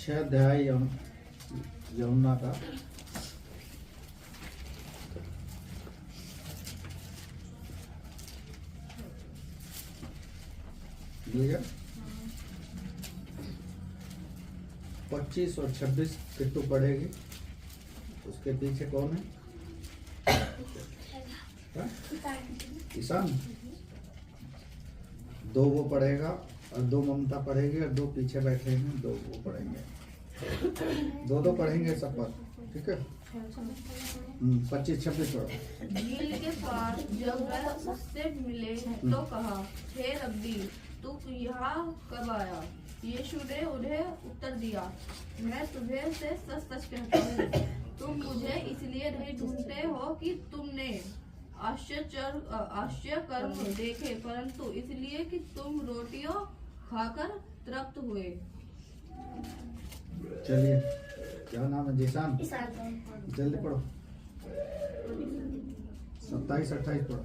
6 अध्याय यमुना का मिल गया। 25 और 26 किट्टू पढ़ेगी। उसके पीछे कौन है? किसान। 2 वो पढ़ेगा और 2 ममता पढ़ेगी और 2 पीछे बैठे हैं, 2 वो पढ़ेंगे। 2 पढ़ेंगे सब पर, ठीक है। 25-26 पढ़ो। झील के पास जब वह उससे मिले तो कहा, हे रब्बी, तू यहाँ कब आया? यीशु ने उन्हें उत्तर दिया, मैं तुम्हें से सच सच कहता हूँ, तुम मुझे इसलिए नहीं ढूंढते हो कि तुमने आश्चर्य कर्म देखे, परंतु इसलिए कि तुम रोटियों खाकर तृप्त हुए। चलिए, क्या नाम है? जीशान। जल्दी पढ़ो। 27-28 पढ़ो।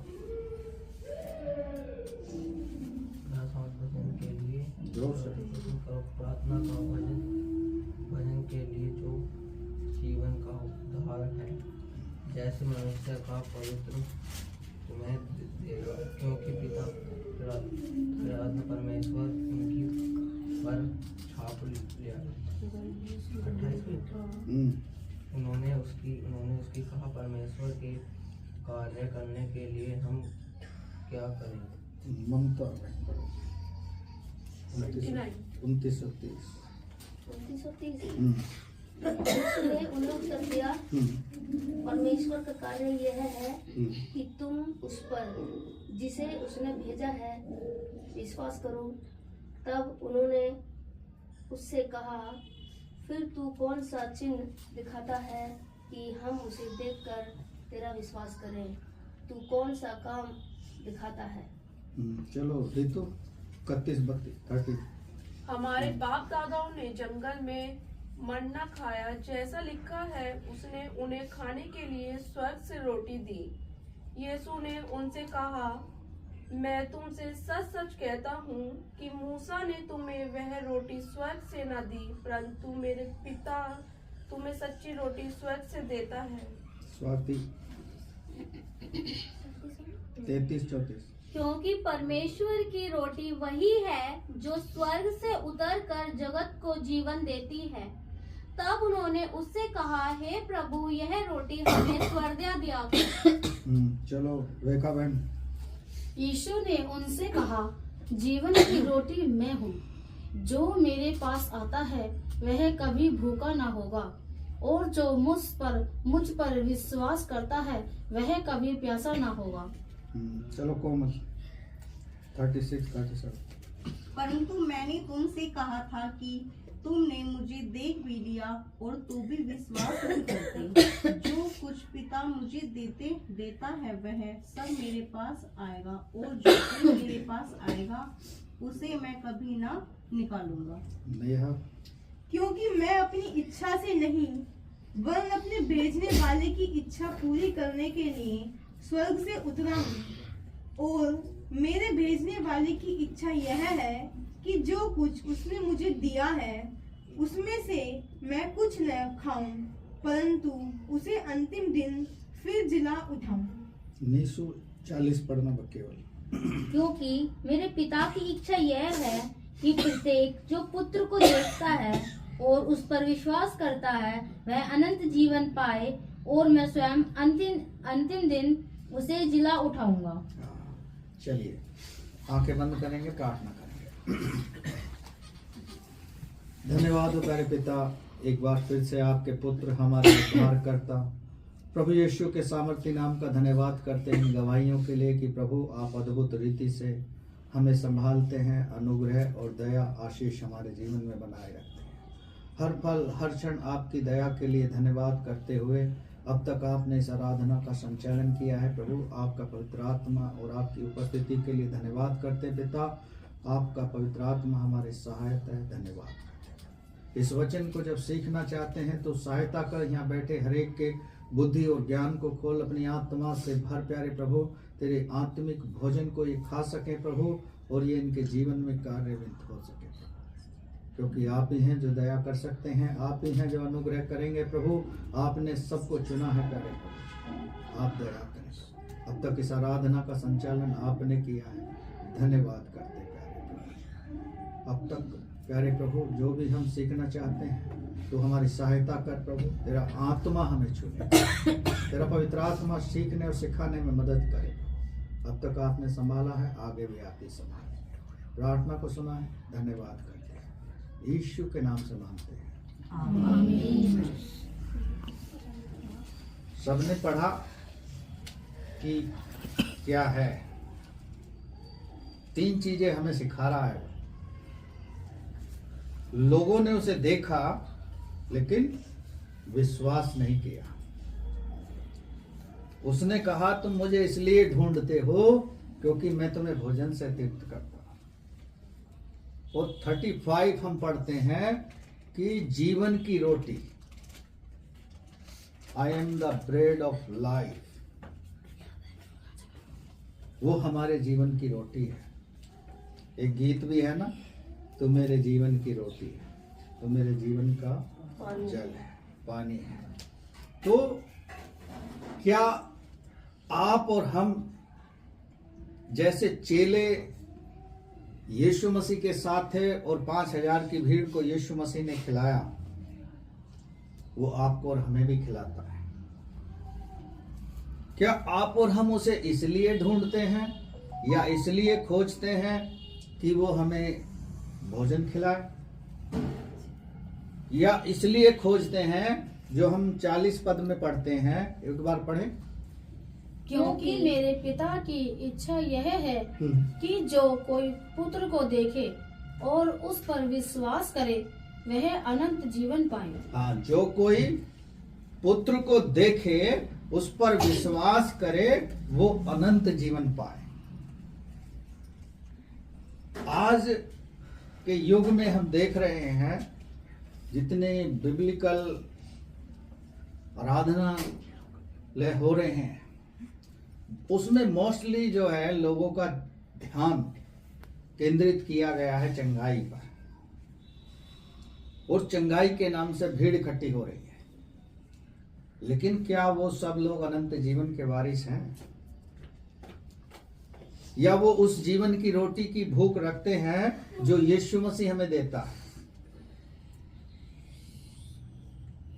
जोर से प्रार्थना का भजन के लिए जो जीवन का उद्धार है, जैसे मनुष्य का पवित्र तुम्हें देगा, क्योंकि पिता परमेश्वर उनकी पर छाप लिया। 28 उन्होंने उसकी कहा, परमेश्वर के कार्य करने के लिए हम क्या करें? ममता 29-30। उसने उन्हें उत्तर दिया, परमेश्वर का कार्य यह है कि तुम उस पर जिसे उसने भेजा है विश्वास करो। तब उन्होंने उससे कहा, फिर तू कौन सा चिन्ह दिखाता है कि हम उसे देखकर तेरा विश्वास करें? तू कौन सा काम दिखाता है? चलो रितु 31-32। हमारे बाप दादाओं ने जंगल में मन्ना खाया, जैसा लिखा है, उसने उन्हें खाने के लिए स्वर्ग से रोटी दी। यीशु ने उनसे कहा, मैं तुमसे सच सच कहता हूँ कि मूसा ने तुम्हें वह रोटी स्वर्ग से न दी, परंतु मेरे पिता तुम्हें सच्ची रोटी स्वर्ग से देता है। स्वाति 33-34। क्योंकि परमेश्वर की रोटी वही है जो स्वर्ग से उतरकर जगत को जीवन देती है। तब उन्होंने उससे कहा, हे प्रभु, यह रोटी हमें स्वर्ग दिया। चलो रेखा बहन। यीशु ने उनसे कहा, जीवन की रोटी मैं हूँ। जो मेरे पास आता है वह कभी भूखा ना होगा, और जो मुझ पर विश्वास करता है वह कभी प्यासा ना होगा। चलो कोमल 36-37। परंतु मैंने तुमसे कहा था कि तुमने मुझे देख भी लिया और तो भी विश्वास नहीं करते। जो कुछ पिता मुझे देता है वह सब मेरे पास आएगा, और जो कोई मेरे पास आएगा उसे मैं कभी ना निकालूंगा। क्योंकि मैं अपनी इच्छा से नहीं वरन अपने भेजने वाले की इच्छा पूरी करने के लिए स्वर्ग से उतरा हूँ, और मेरे भेजने वाले की इच्छा यह है कि जो कुछ उसने मुझे दिया है उसमें से मैं कुछ न खाऊं, परंतु उसे अंतिम दिन फिर जिला उठाऊं। 40 पढ़ना केवल। क्योंकि मेरे पिता की इच्छा यह है कि प्रत्येक जो पुत्र को देखता है और उस पर विश्वास करता है वह अनंत जीवन पाए, और मैं स्वयं अंतिम दिन उसे जिला उठाऊंगा। चलिए आंखें बंद करेंगे, प्रार्थना करेंगे। धन्यवाद हो प्यारे पिता, एक बार फिर से आपके पुत्र हमारे उद्धारकर्ता प्रभु यीशु के सामर्थ्य नाम का धन्यवाद करते हैं गवाहियों के लिए कि प्रभु आप अद्भुत रीति से हमें संभालते हैं। अनुग्रह और दया आशीष हमारे जीवन में बनाए रखते हैं। हर पल हर क्षण आपकी दया के लिए धन्यवाद करते हुए अब तक आपने इस आराधना का संचालन किया है। प्रभु आपका पवित्र आत्मा और आपकी उपस्थिति के लिए धन्यवाद करते हैं पिता। आपका पवित्र आत्मा हमारे सहायता है, धन्यवाद करते हैं। इस वचन को जब सीखना चाहते हैं तो सहायता कर, यहाँ बैठे हरेक के बुद्धि और ज्ञान को खोल, अपनी आत्मा से भर प्यारे प्रभु, तेरे आत्मिक भोजन को ये खा सके प्रभु, और ये इनके जीवन में कार्यान्वित हो सके। क्योंकि आप ही हैं जो दया कर सकते हैं, आप ही हैं जो अनुग्रह करेंगे। प्रभु आपने सबको चुना है प्यारे प्रभु, आप दया करें। अब तक इस आराधना का संचालन आपने किया है, धन्यवाद करते प्यारे प्रभु। अब तक प्यारे प्रभु जो भी हम सीखना चाहते हैं तो हमारी सहायता कर प्रभु। तेरा आत्मा हमें छूने, तेरा पवित्र आत्मा सीखने और सिखाने में मदद करे। अब तक आपने संभाला है, आगे भी आप ही संभालें। प्रार्थना को सुना है, धन्यवाद करते हैं, यीशु के नाम से मांगते हैं, आमीन। सबने पढ़ा कि क्या है, 3 चीजें हमें सिखा रहा है। लोगों ने उसे देखा लेकिन विश्वास नहीं किया। उसने कहा तुम मुझे इसलिए ढूंढते हो क्योंकि मैं तुम्हें भोजन से तृप्त करता हूं। और 35 हम पढ़ते हैं कि जीवन की रोटी, I am the bread of life, वो हमारे जीवन की रोटी है। एक गीत भी है ना, तो मेरे जीवन की रोटी है, तो मेरे जीवन का जल है, पानी है। तो क्या आप और हम जैसे चेले यीशु मसीह के साथ थे और 5000 की भीड़ को यीशु मसीह ने खिलाया, वो आपको और हमें भी खिलाता है। क्या आप और हम उसे इसलिए ढूंढते हैं या इसलिए खोजते हैं कि वो हमें भोजन खिलाए, या इसलिए खोजते हैं जो हम 40 पद में पढ़ते हैं, एक बार पढ़ें। क्योंकि मेरे पिता की इच्छा यह है कि जो कोई पुत्र को देखे और उस पर विश्वास करे वह अनंत जीवन पाए। हाँ, जो कोई पुत्र को देखे उस पर विश्वास करे वो अनंत जीवन पाए। आज के युग में हम देख रहे हैं जितने बिब्लिकल आराधनालय हो रहे हैं उसमें मोस्टली जो है लोगों का ध्यान केंद्रित किया गया है चंगाई पर, और चंगाई के नाम से भीड़ इकट्ठी हो रही है। लेकिन क्या वो सब लोग अनंत जीवन के वारिस हैं, या वो उस जीवन की रोटी की भूख रखते हैं जो यीशु मसीह हमें देता है?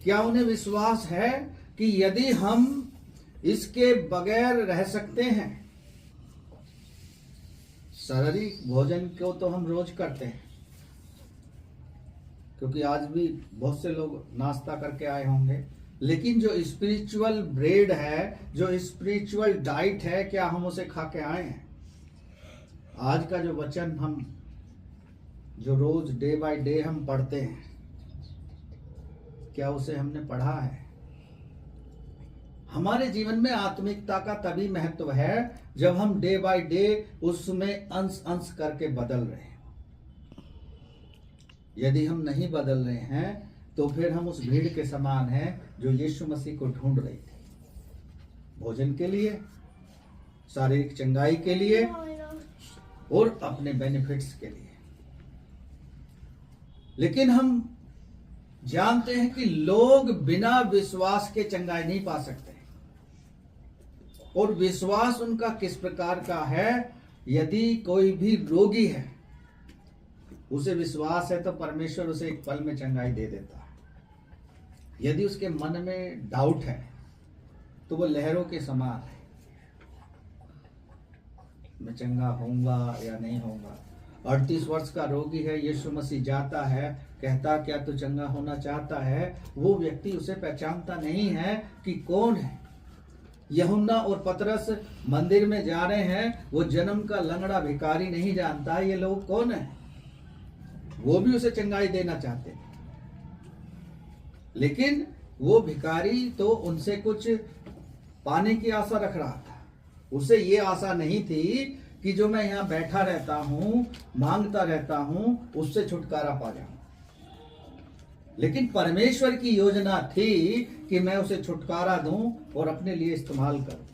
क्या उन्हें विश्वास है कि यदि हम इसके बगैर रह सकते हैं? शारीरिक भोजन को तो हम रोज करते हैं, क्योंकि आज भी बहुत से लोग नाश्ता करके आए होंगे, लेकिन जो स्पिरिचुअल ब्रेड है, जो स्पिरिचुअल डाइट है, क्या हम उसे खा के आए हैं? आज का जो वचन हम जो रोज डे बाय डे हम पढ़ते हैं, क्या उसे हमने पढ़ा है? हमारे जीवन में आत्मिकता का तभी महत्व है जब हम डे बाय डे उसमें अंश अंश करके बदल रहे हैं। यदि हम नहीं बदल रहे हैं तो फिर हम उस भीड़ के समान हैं जो यीशु मसीह को ढूंढ रही थी, भोजन के लिए, शारीरिक चंगाई के लिए और अपने बेनिफिट्स के लिए। लेकिन हम जानते हैं कि लोग बिना विश्वास के चंगाई नहीं पा सकते। और विश्वास उनका किस प्रकार का है? यदि कोई भी रोगी है, उसे विश्वास है तो परमेश्वर उसे एक पल में चंगाई दे देता है। यदि उसके मन में डाउट है तो वो लहरों के समान है, मैं चंगा होऊंगा या नहीं होऊंगा। 38 वर्ष का रोगी है, यीशु मसीह जाता है, कहता क्या तू चंगा होना चाहता है? वो व्यक्ति उसे पहचानता नहीं है कि कौन है। यूहन्ना और पतरस मंदिर में जा रहे हैं, वो जन्म का लंगड़ा भिखारी नहीं जानता ये लोग कौन है। वो भी उसे चंगाई देना चाहते हैं, लेकिन वो भिखारी तो उनसे कुछ पाने की आशा रख रहा था। उसे ये आशा नहीं थी कि जो मैं यहाँ बैठा रहता हूँ, मांगता रहता हूँ, उससे छुटकारा पा जाऊं। लेकिन परमेश्वर की योजना थी कि मैं उसे छुटकारा दूं और अपने लिए इस्तेमाल करूं।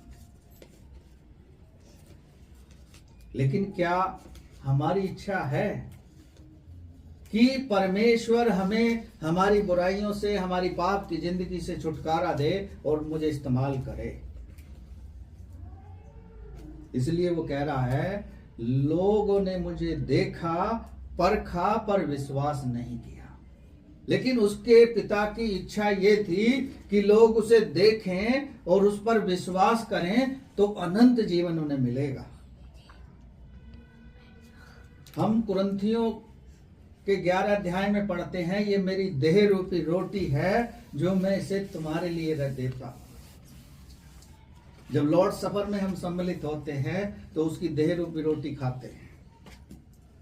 लेकिन क्या हमारी इच्छा है कि परमेश्वर हमें हमारी बुराइयों से, हमारी पाप की जिंदगी से छुटकारा दे और मुझे इस्तेमाल करे। इसलिए वो कह रहा है, लोगों ने मुझे देखा, परखा, पर विश्वास नहीं किया। लेकिन उसके पिता की इच्छा ये थी कि लोग उसे देखें और उस पर विश्वास करें तो अनंत जीवन उन्हें मिलेगा। हम कुरिन्थियों के 11 अध्याय में पढ़ते हैं, ये मेरी देह रूपी रोटी है जो मैं इसे तुम्हारे लिए रख देता हूं। जब लॉर्ड सफर में हम सम्मिलित होते हैं तो उसकी देह रूपी रोटी खाते हैं।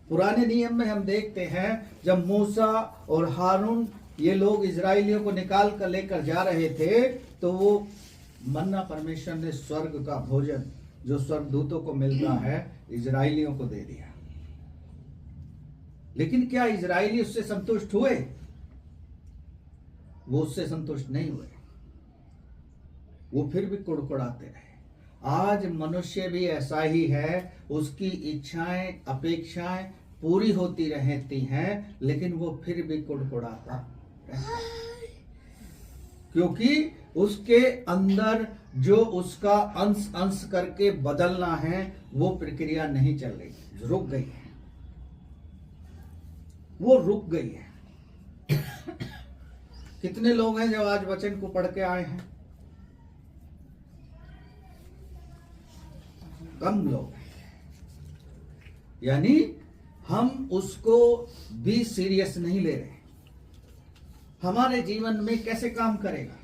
पुराने नियम में हम देखते हैं, जब मूसा और हारून ये लोग इजराइलियों को निकाल कर लेकर जा रहे थे तो वो मन्ना परमेश्वर ने स्वर्ग का भोजन जो स्वर्गदूतों को मिलता है इजराइलियों को दे दिया। लेकिन क्या इजराइली उससे संतुष्ट हुए? वो उससे संतुष्ट नहीं हुए, वो फिर भी कुड़कुड़ाते रहे। आज मनुष्य भी ऐसा ही है, उसकी इच्छाएं, अपेक्षाएं पूरी होती रहती हैं, लेकिन वो फिर भी कुड़कुड़ाता रहता है, क्योंकि उसके अंदर जो उसका अंश अंश करके बदलना है वो प्रक्रिया नहीं चल रही, रुक गई है, वो रुक गई है। कितने लोग हैं जो आज वचन को पढ़ के आए हैं? कम लोग हैं। यानी हम उसको भी सीरियस नहीं ले रहे। हमारे जीवन में कैसे काम करेगा?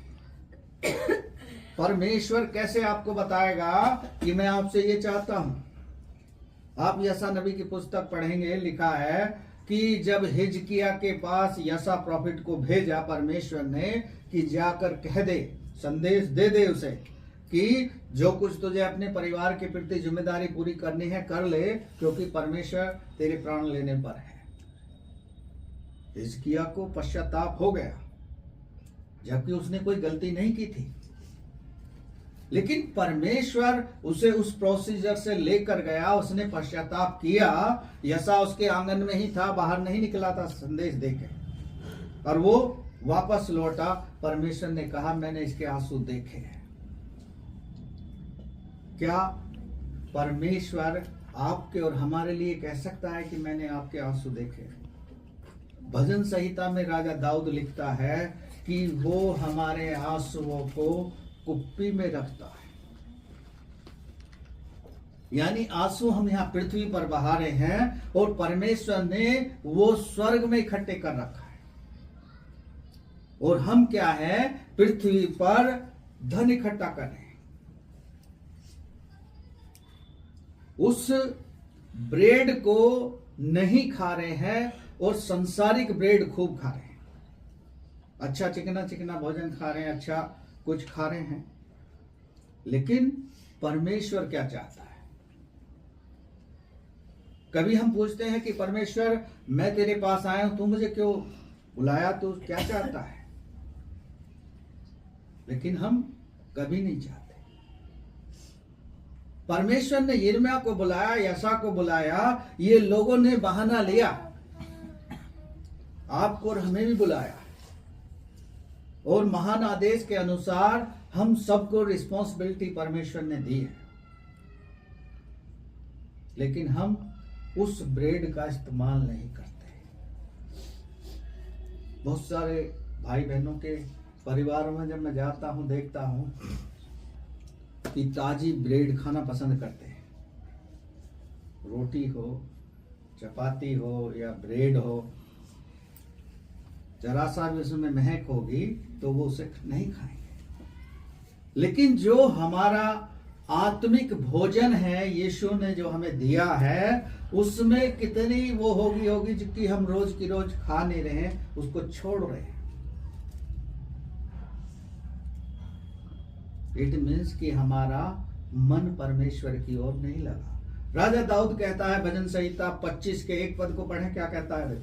परमेश्वर कैसे आपको बताएगा कि मैं आपसे ये चाहता हूं? आप यसा नबी की पुस्तक पढ़ेंगे, लिखा है कि जब हिजकिया के पास यसा प्रॉफिट को भेजा परमेश्वर ने कि जाकर कह दे, संदेश दे दे उसे कि जो कुछ तुझे अपने परिवार के प्रति जिम्मेदारी पूरी करनी है कर ले, क्योंकि परमेश्वर तेरे प्राण लेने पर है। हिजकिया को पश्चाताप हो गया, जबकि उसने कोई गलती नहीं की थी, लेकिन परमेश्वर उसे उस प्रोसीजर से लेकर गया। उसने पश्चाताप किया। यसा उसके आंगन में ही था, बाहर नहीं निकला था संदेश देके, और वो वापस लौटा। परमेश्वर ने कहा, मैंने इसके आंसू देखे हैं। क्या परमेश्वर आपके और हमारे लिए कह सकता है कि मैंने आपके आंसू देखे? भजन संहिता में राजा दाऊद लिखता है कि वो हमारे आंसुओं को कुप्पी में रखता है। यानी आंसू हम यहाँ पृथ्वी पर बहा रहे हैं और परमेश्वर ने वो स्वर्ग में इकट्ठे कर रखा है, और हम क्या है, पृथ्वी पर धन इकट्ठा कर रहे हैं। उस ब्रेड को नहीं खा रहे हैं और सांसारिक ब्रेड खूब खा रहे हैं। अच्छा चिकना चिकना भोजन खा रहे हैं, अच्छा कुछ खा रहे हैं, लेकिन परमेश्वर क्या चाहता है? कभी हम पूछते हैं कि परमेश्वर, मैं तेरे पास आया हूं, तू मुझे क्यों बुलाया, तू क्या चाहता है? लेकिन हम कभी नहीं चाहते। परमेश्वर ने यिर्मयाह को बुलाया, यशा को बुलाया, ये लोगों ने बहाना लिया। आपको और हमें भी बुलाया, और महान आदेश के अनुसार हम सबको रिस्पॉन्सिबिलिटी परमेश्वर ने दी है, लेकिन हम उस ब्रेड का इस्तेमाल नहीं करते। बहुत सारे भाई बहनों के परिवारों में जब मैं जाता हूं, देखता हूं कि ताजी ब्रेड खाना पसंद करते हैं। रोटी हो, चपाती हो या ब्रेड हो, जरा सा भी उसमें महक होगी तो वो उसे नहीं खाएंगे। लेकिन जो हमारा आत्मिक भोजन है, यीशु ने जो हमें दिया है, उसमें कितनी वो होगी जिसकी हम रोज की रोज खा नहीं रहे हैं, उसको छोड़ रहे हैं। इट मीन्स कि हमारा मन परमेश्वर की ओर नहीं लगा। राजा दाऊद कहता है, भजन संहिता 25 के 1 पद को पढ़ें, क्या कहता है?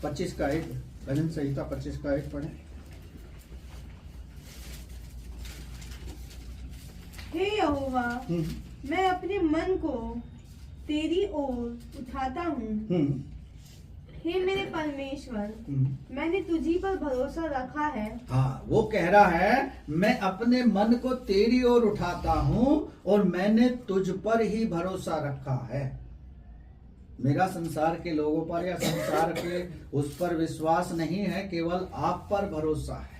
25 का 1, भजन संहिता 25 का 1 पढ़ें। हे यहोवा, मैं अपने मन को तेरी ओर उठाता हूँ। हे मेरे परमेश्वर, मैंने तुझी पर भरोसा रखा है। हाँ, वो कह रहा है मैं अपने मन को तेरी ओर उठाता हूं और मैंने तुझ पर ही भरोसा रखा है। मेरा संसार के लोगों पर या संसार के उस पर विश्वास नहीं है, केवल आप पर भरोसा है।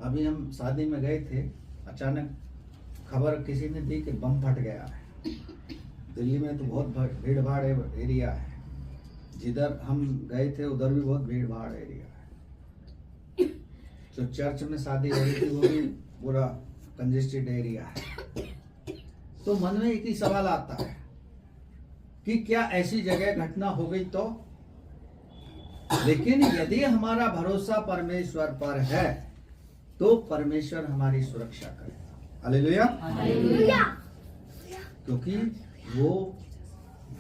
अभी हम शादी में गए थे, अचानक खबर किसी ने दी कि बम फट गया है। दिल्ली में तो बहुत भीड़ भाड़ एरिया है, जिधर हम गए थे उधर भी बहुत भीड़ भाड़ एरिया है। तो चर्च में शादी हो रही थी, वो भी पूरा कंजेस्टेड एरिया है। तो मन में एक ही सवाल आता है कि क्या ऐसी जगह घटना हो गई तो? लेकिन यदि हमारा भरोसा परमेश्वर पर है तो परमेश्वर हमारी सुरक्षा करेगा। Hallelujah, hallelujah. क्योंकि वो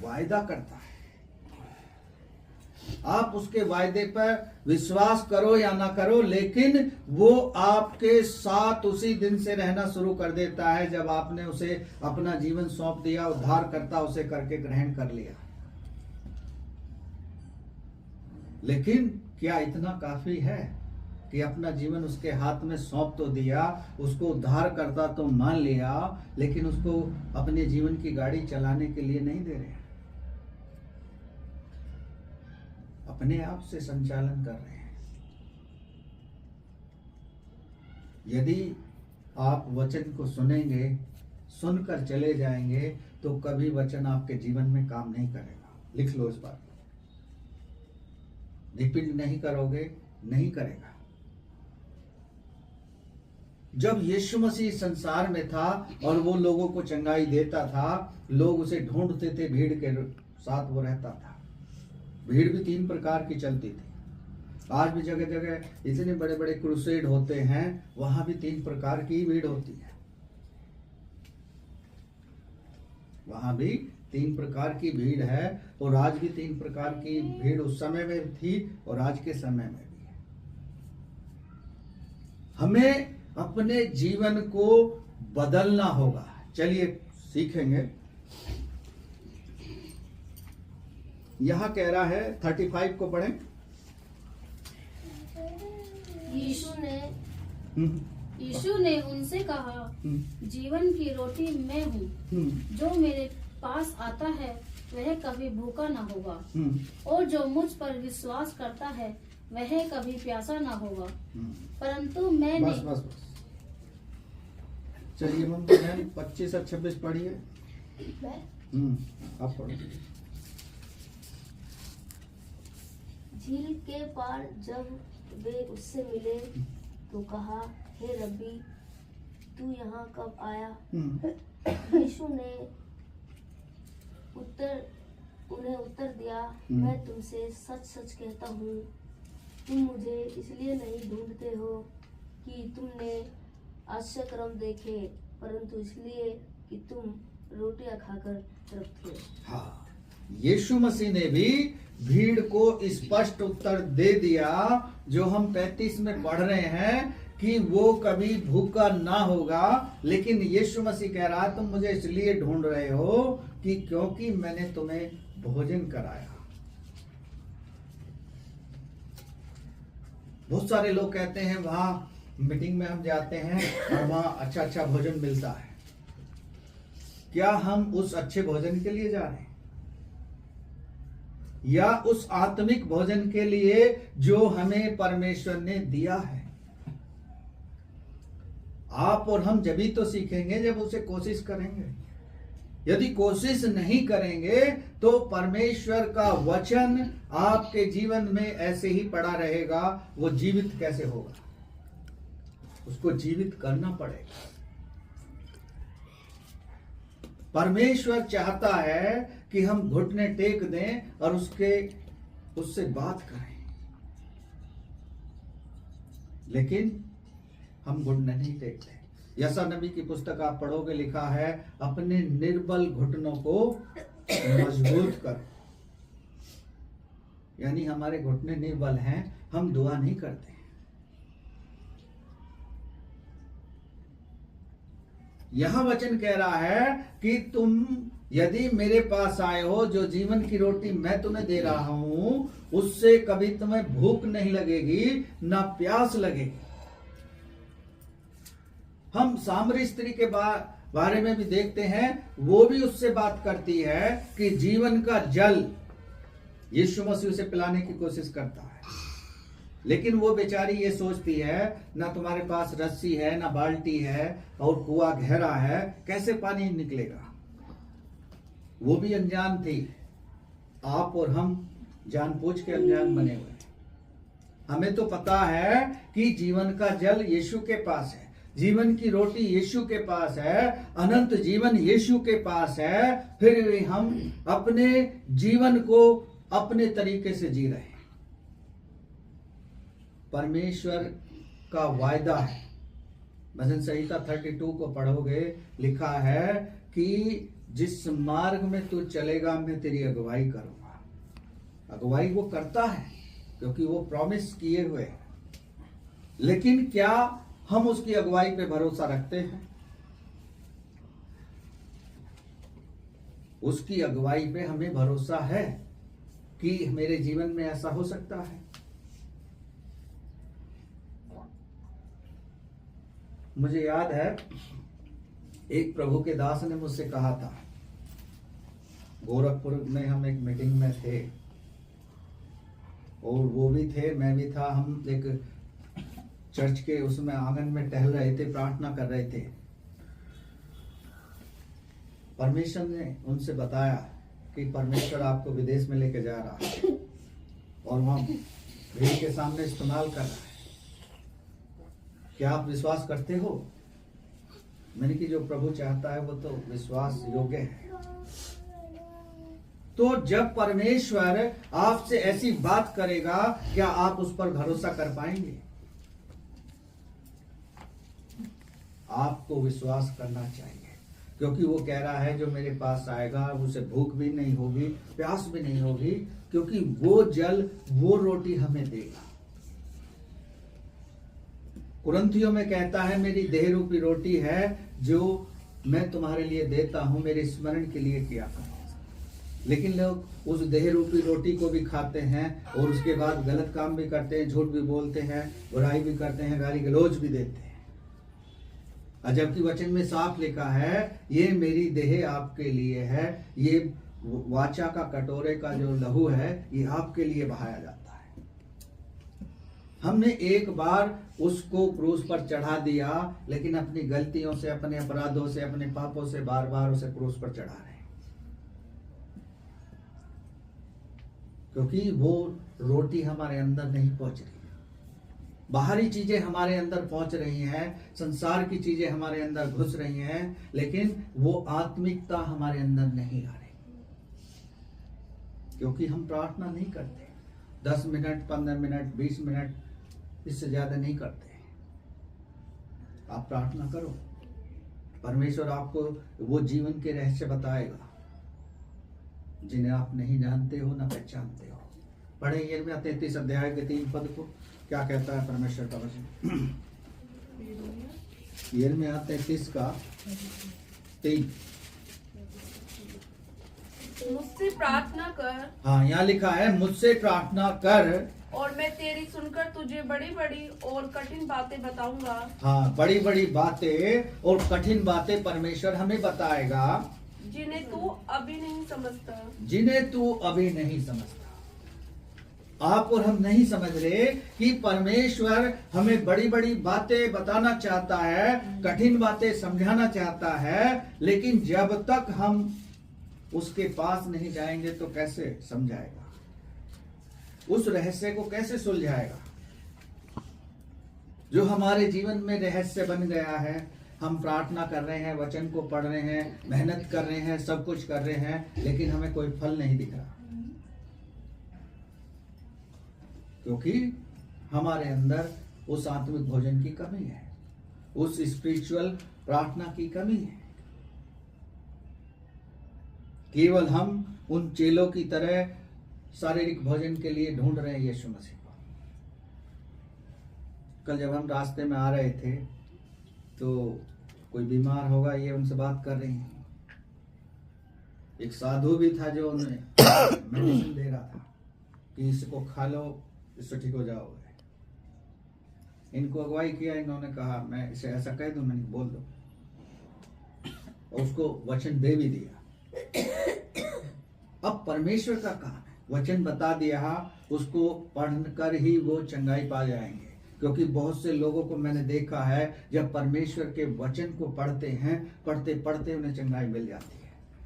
वायदा करता है। आप उसके वायदे पर विश्वास करो या ना करो, लेकिन वो आपके साथ उसी दिन से रहना शुरू कर देता है जब आपने उसे अपना जीवन सौंप दिया, उद्धारकर्ता उसे करके ग्रहण कर लिया। लेकिन क्या इतना काफी है कि अपना जीवन उसके हाथ में सौंप तो दिया, उसको उद्धार करता तो मान लिया, लेकिन उसको अपने जीवन की गाड़ी चलाने के लिए नहीं दे रहे, अपने आप से संचालन कर रहे हैं। यदि आप वचन को सुनेंगे, सुनकर चले जाएंगे, तो कभी वचन आपके जीवन में काम नहीं करेगा। लिख लो इस बात को, रिपीट नहीं करोगे, नहीं करेगा। जब यीशु मसीह संसार में था और वो लोगों को चंगाई देता था, लोग उसे ढूंढते थे, भीड़ के साथ वो रहता था। भीड़ भी 3 प्रकार की चलती थी। आज भी जगह जगह इतने बड़े बड़े क्रूसेड होते हैं, वहां भी 3 प्रकार की भीड़ होती है। वहां भी 3 प्रकार की भीड़ है, और आज भी 3 प्रकार की भीड़ उस समय में थी और आज के समय में भी है। हमें अपने जीवन को बदलना होगा। चलिए सीखेंगे। यहां कह रहा है 35 को पढ़ें। यीशु ने उनसे कहा, जीवन की रोटी मैं हूँ। जो मेरे पास आता है वह कभी भूखा ना होगा, और जो मुझ पर विश्वास करता है वह कभी प्यासा ना होगा। परंतु मैंने बस। चलिए मम्मी, 25 और 26 पढ़िए। आप पढ़ो। झील के पार जब वे उससे मिले तो कहा, हे रब्बी, तू यहाँ कब आया? यीशु ने उन्हें उत्तर दिया, मैं तुमसे सच सच कहता हूँ, तुम मुझे इसलिए नहीं ढूंढते हो कि तुमने आश्चर्य कर्म देखे, परंतु इसलिए कि तुम रोटियां खाकर तृप्त हो। हाँ, यीशु मसीह ने भी भीड़ को स्पष्ट उत्तर दे दिया, जो हम 35 में पढ़ रहे हैं, कि वो कभी भूखा ना होगा। लेकिन यीशु मसीह कह रहा है, तुम मुझे इसलिए ढूंढ रहे हो कि क्योंकि मैंने तुम्हें भोजन कराया। बहुत सारे लोग कहते हैं वहां मीटिंग में हम जाते हैं और वहां अच्छा अच्छा भोजन मिलता है। क्या हम उस अच्छे भोजन के लिए जा रहे हैं, या उस आत्मिक भोजन के लिए जो हमें परमेश्वर ने दिया है? आप और हम जब ही तो सीखेंगे जब उसे कोशिश करेंगे। यदि कोशिश नहीं करेंगे तो परमेश्वर का वचन आपके जीवन में ऐसे ही पड़ा रहेगा। वो जीवित कैसे होगा? उसको जीवित करना पड़ेगा। परमेश्वर चाहता है कि हम घुटने टेक दें और उससे बात करें, लेकिन हम घुटने नहीं टेकते। यशा नबी की पुस्तक आप पढ़ोगे, लिखा है, अपने निर्बल घुटनों को मजबूत करो। यानी हमारे घुटने निर्बल हैं, हम दुआ नहीं करते। यहां वचन कह रहा है कि तुम यदि मेरे पास आए हो, जो जीवन की रोटी मैं तुम्हें दे रहा हूं, उससे कभी तुम्हें भूख नहीं लगेगी ना प्यास लगेगी। हम सामरी स्त्री के बारे में भी देखते हैं, वो भी उससे बात करती है कि जीवन का जल यीशु मसीह उसे पिलाने की कोशिश करता है, लेकिन वो बेचारी ये सोचती है ना तुम्हारे पास रस्सी है, ना बाल्टी है, और कुआं गहरा है, कैसे पानी निकलेगा। वो भी अनजान थी। आप और हम जानबूझ के अनजान बने हुए। हमें तो पता है कि जीवन का जल यीशु के पास है, जीवन की रोटी यीशु के पास है, अनंत जीवन यीशु के पास है, फिर भी हम अपने जीवन को अपने तरीके से जी रहे हैं। परमेश्वर का वायदा है, भजन संहिता 32 को पढ़ोगे, लिखा है कि जिस मार्ग में तू चलेगा मैं तेरी अगुवाई करूंगा। अगुवाई वो करता है क्योंकि वो प्रॉमिस किए हुए है, लेकिन क्या हम उसकी अगुवाई पे भरोसा रखते हैं? उसकी अगुवाई पे हमें भरोसा है कि मेरे जीवन में ऐसा हो सकता है। मुझे याद है, एक प्रभु के दास ने मुझसे कहा था, गोरखपुर में हम एक मीटिंग में थे, और वो भी थे, मैं भी था। हम एक चर्च के उसमें आंगन में टहल रहे थे, प्रार्थना कर रहे थे। परमेश्वर ने उनसे बताया कि परमेश्वर आपको विदेश में लेके जा रहा है और वहां भीड़ के सामने इस्तेमाल कर रहा है। क्या आप विश्वास करते हो? मैंने कि जो प्रभु चाहता है वो तो विश्वास योग्य है। तो जब परमेश्वर आपसे ऐसी बात करेगा, क्या आप उस पर भरोसा कर पाएंगे? आपको विश्वास करना चाहिए, क्योंकि वो कह रहा है जो मेरे पास आएगा उसे भूख भी नहीं होगी, प्यास भी नहीं होगी, क्योंकि वो जल, वो रोटी हमें देगा। कुरिन्थियों में कहता है, मेरी देह रूपी रोटी है जो मैं तुम्हारे लिए देता हूं, मेरे स्मरण के लिए किया करो। लेकिन लोग उस देह रूपी रोटी को भी खाते हैं और उसके बाद गलत काम भी करते हैं, झूठ भी बोलते हैं, बुराई भी करते हैं, गाली गलौज भी देते हैं। जबकि वचन में साफ लिखा है, ये मेरी देह आपके लिए है, ये वाचा का कटोरे का जो लहू है ये आपके लिए बहाया जाता है। हमने एक बार उसको क्रूस पर चढ़ा दिया, लेकिन अपनी गलतियों से, अपने अपराधों से, अपने पापों से बार बार उसे क्रूस पर चढ़ा रहे हैं, क्योंकि वो रोटी हमारे अंदर नहीं पहुंच रही। बाहरी चीजें हमारे अंदर पहुंच रही हैं, संसार की चीजें हमारे अंदर घुस रही हैं, लेकिन वो आत्मिकता हमारे अंदर नहीं आ रही, क्योंकि हम प्रार्थना नहीं करते। 10 मिनट, 15 मिनट, 20 मिनट, इससे ज्यादा नहीं करते। आप प्रार्थना करो, परमेश्वर आपको वो जीवन के रहस्य बताएगा जिन्हें आप नहीं जानते हो, ना पहचानते हो। पढ़े यिर्मयाह 33 अध्याय के 3 पद को, क्या कहता है परमेश्वर का वचन? यिर्मयाह 33 का 3। मुझसे प्रार्थना कर, हाँ, यहाँ लिखा है, मुझसे प्रार्थना कर और मैं तेरी सुनकर तुझे बड़ी बड़ी और कठिन बातें बताऊंगा। हाँ, बड़ी बड़ी बातें और कठिन बातें परमेश्वर हमें बताएगा, जिन्हें तू अभी नहीं समझता। जिन्हें तू अभी नहीं समझता। आप और हम नहीं समझ रहे कि परमेश्वर हमें बड़ी बड़ी बातें बताना चाहता है, कठिन बातें समझाना चाहता है, लेकिन जब तक हम उसके पास नहीं जाएंगे तो कैसे समझाएगा, उस रहस्य को कैसे सुलझाएगा जो हमारे जीवन में रहस्य बन गया है। हम प्रार्थना कर रहे हैं, वचन को पढ़ रहे हैं, मेहनत कर रहे हैं, सब कुछ कर रहे हैं, लेकिन हमें कोई फल नहीं दिख रहा, क्योंकि हमारे अंदर उस आत्मिक भोजन की कमी है, उस स्पिरिचुअल प्रार्थना की कमी है। केवल हम उन चेलों की तरह शारीरिक भोजन के लिए ढूंढ रहे हैं यीशु मसीह को। कल जब हम रास्ते में आ रहे थे तो कोई बीमार होगा, ये उनसे बात कर रही हैं, एक साधु भी था जो उन्हें मेडिसिन दे रहा था कि इसको खा लो, इससे ठीक हो जाओगे। इनको अगुवाई किया, इन्होंने कहा मैं इसे ऐसा कह दूं, मैंने बोल दो, और उसको वचन दे भी दिया। अब परमेश्वर का काम है, वचन बता दिया, उसको पढ़कर ही वो चंगाई पा जाएंगे। क्योंकि बहुत से लोगों को मैंने देखा है, जब परमेश्वर के वचन को पढ़ते हैं, पढ़ते पढ़ते उन्हें चंगाई मिल जाती है।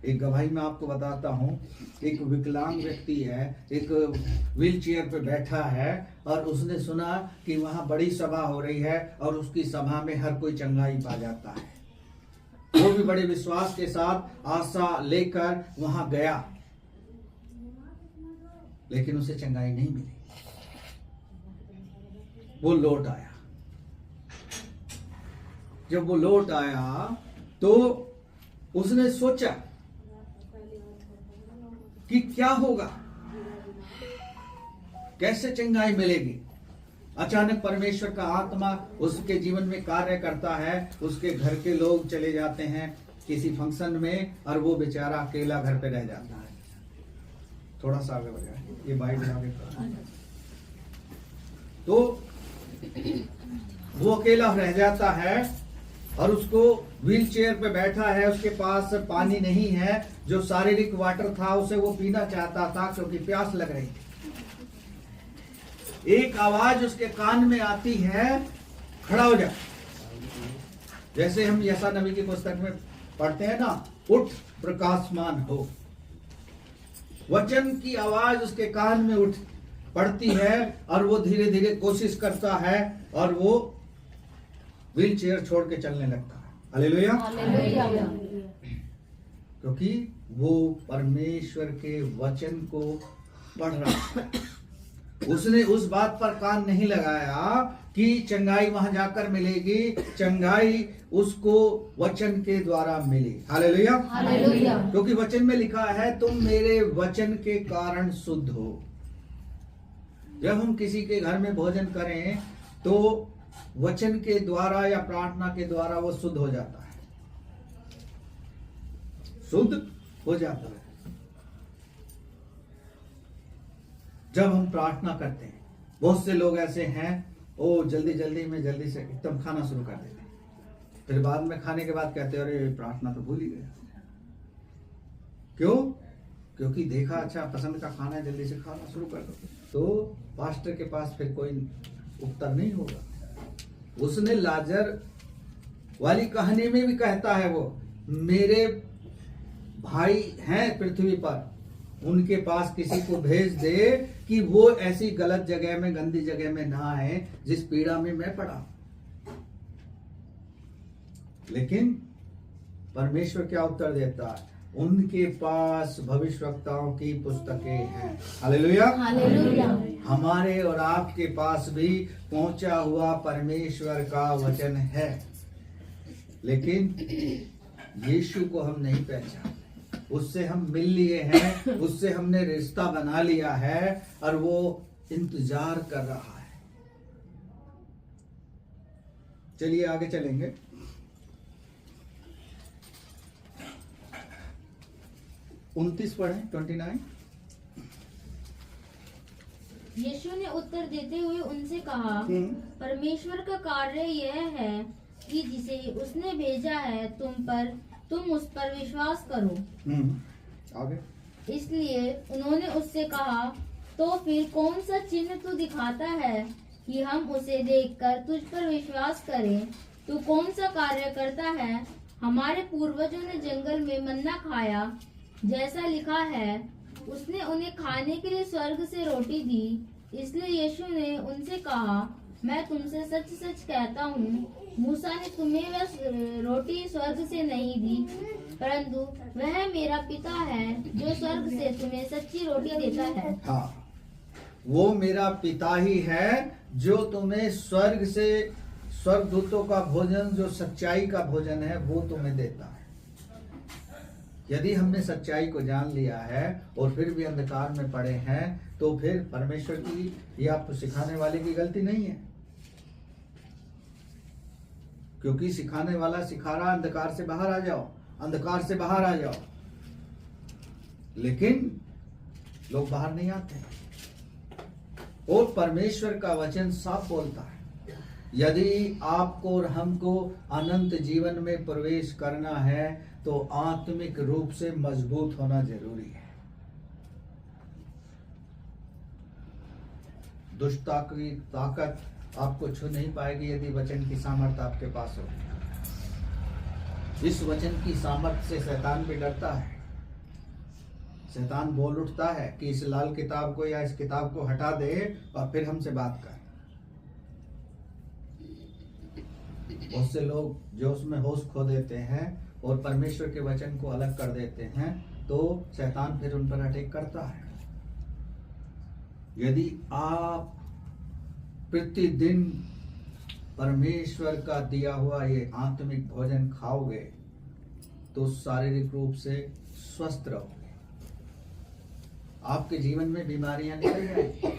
एक गवाही मैं आपको बताता हूँ, एक विकलांग व्यक्ति है, एक व्हील चेयर पे बैठा है, और उसने सुना कि वहाँ बड़ी सभा हो रही है और उसकी सभा में हर कोई चंगाई पा जाता है। वो भी बड़े विश्वास के साथ आशा लेकर वहां गया, लेकिन उसे चंगाई नहीं मिली। वो लौट आया। जब वो लौट आया तो उसने सोचा कि क्या होगा, कैसे चंगाई मिलेगी। अचानक परमेश्वर का आत्मा उसके जीवन में कार्य करता है। उसके घर के लोग चले जाते हैं किसी फंक्शन में, और वो बेचारा अकेला घर पे रह जाता है। थोड़ा सा आगे बढ़ जाए, ये बाइक आगे। तो वो अकेला रह जाता है और उसको व्हील चेयर पे बैठा है, उसके पास पानी नहीं है। जो शारीरिक वाटर था उसे वो पीना चाहता था क्योंकि प्यास लग रही थी। एक आवाज उसके कान में आती है, खड़ा हो जा। जैसे हम यशा नबी की पुस्तक में पढ़ते हैं ना, उठ प्रकाशमान हो। वचन की आवाज उसके कान में उठ पड़ती है और वो धीरे धीरे कोशिश करता है और वो व्हील चेयर छोड़ के चलने लगता है। हालेलुया। क्योंकि वो परमेश्वर के वचन को पढ़ रहा है। उसने उस बात पर कान नहीं लगाया कि चंगाई वहां जाकर मिलेगी। चंगाई उसको वचन के द्वारा मिली। हालेलुया। हालेलुया। क्योंकि वचन में लिखा है, तुम मेरे वचन के कारण शुद्ध हो। जब हम किसी के घर में भोजन करें तो वचन के द्वारा या प्रार्थना के द्वारा वो शुद्ध हो जाता है, शुद्ध हो जाता है। जब हम प्रार्थना करते हैं, बहुत से लोग ऐसे हैं, ओ जल्दी जल्दी में जल्दी से एकदम खाना शुरू कर देते हैं, फिर बाद में खाने के बाद कहते हैं अरे प्रार्थना तो भूल ही गया। क्यों? क्योंकि देखा अच्छा पसंद का खाना है, जल्दी से खाना शुरू कर दो। तो पास्टर के पास फिर कोई उत्तर नहीं होगा। उसने लाजर वाली कहानी में भी कहता है, वो मेरे भाई हैं पृथ्वी पर, उनके पास किसी को भेज दे कि वो ऐसी गलत जगह में, गंदी जगह में ना आए जिस पीड़ा में मैं पड़ा। लेकिन परमेश्वर क्या उत्तर देता है? उनके पास भविष्यवक्ताओं की पुस्तकें हैं। हालेलुया। हालेलुया। हमारे और आपके पास भी पहुंचा हुआ परमेश्वर का वचन है, लेकिन यीशु को हम नहीं पहचानते। उससे हम मिल लिए हैं, उससे हमने रिश्ता बना लिया है और वो इंतजार कर रहा है। चलिए आगे चलेंगे। 29 पढ़ें, 29। यीशु ने उत्तर देते हुए उनसे कहा, परमेश्वर का कार्य यह है कि जिसे उसने भेजा है तुम उस पर विश्वास करो। आगे। इसलिए उन्होंने उससे कहा, तो फिर कौन सा चिन्ह तू दिखाता है कि हम उसे देखकर तुझ पर विश्वास करें? तू कौन सा कार्य करता है? हमारे पूर्वजों ने जंगल में मन्ना खाया, जैसा लिखा है, उसने उन्हें खाने के लिए स्वर्ग से रोटी दी। इसलिए यीशु ने उनसे कहा, मैं तुमसे सच सच कहता हूँ, मूसा ने तुम्हें वह रोटी स्वर्ग से नहीं दी, परंतु वह मेरा पिता है जो स्वर्ग से तुम्हें सच्ची रोटी देता है। हाँ, वो मेरा पिता ही है जो तुम्हें स्वर्ग से, स्वर्गदूतों का भोजन, जो सच्चाई का भोजन है, वो तुम्हें देता है। यदि हमने सच्चाई को जान लिया है और फिर भी अंधकार में पड़े हैं, तो फिर परमेश्वर की या सिखाने वाले की गलती नहीं है, क्योंकि सिखाने वाला सिखा रहा, अंधकार से बाहर आ जाओ, अंधकार से बाहर आ जाओ। लेकिन लोग बाहर नहीं आते। और परमेश्वर का वचन साफ बोलता है, यदि आपको और हमको अनंत जीवन में प्रवेश करना है तो आत्मिक रूप से मजबूत होना जरूरी है। दुष्टता की ताकत आपको छू नहीं पाएगी यदि वचन की सामर्थ्य आपके पास हो। इस वचन की सामर्थ्य से शैतान भी डरता है। शैतान बोल उठता है कि इस लाल किताब को या इस किताब को हटा दे और फिर हमसे बात कर। बहुत से लोग जो उसमें होश खो देते हैं और परमेश्वर के वचन को अलग कर देते हैं, तो शैतान फिर उन पर अटैक करता है। यदि आप प्रतिदिन परमेश्वर का दिया हुआ ये आत्मिक भोजन खाओगे तो शारीरिक रूप से स्वस्थ रहोगे। आपके जीवन में बीमारियां निकल जाएंगी,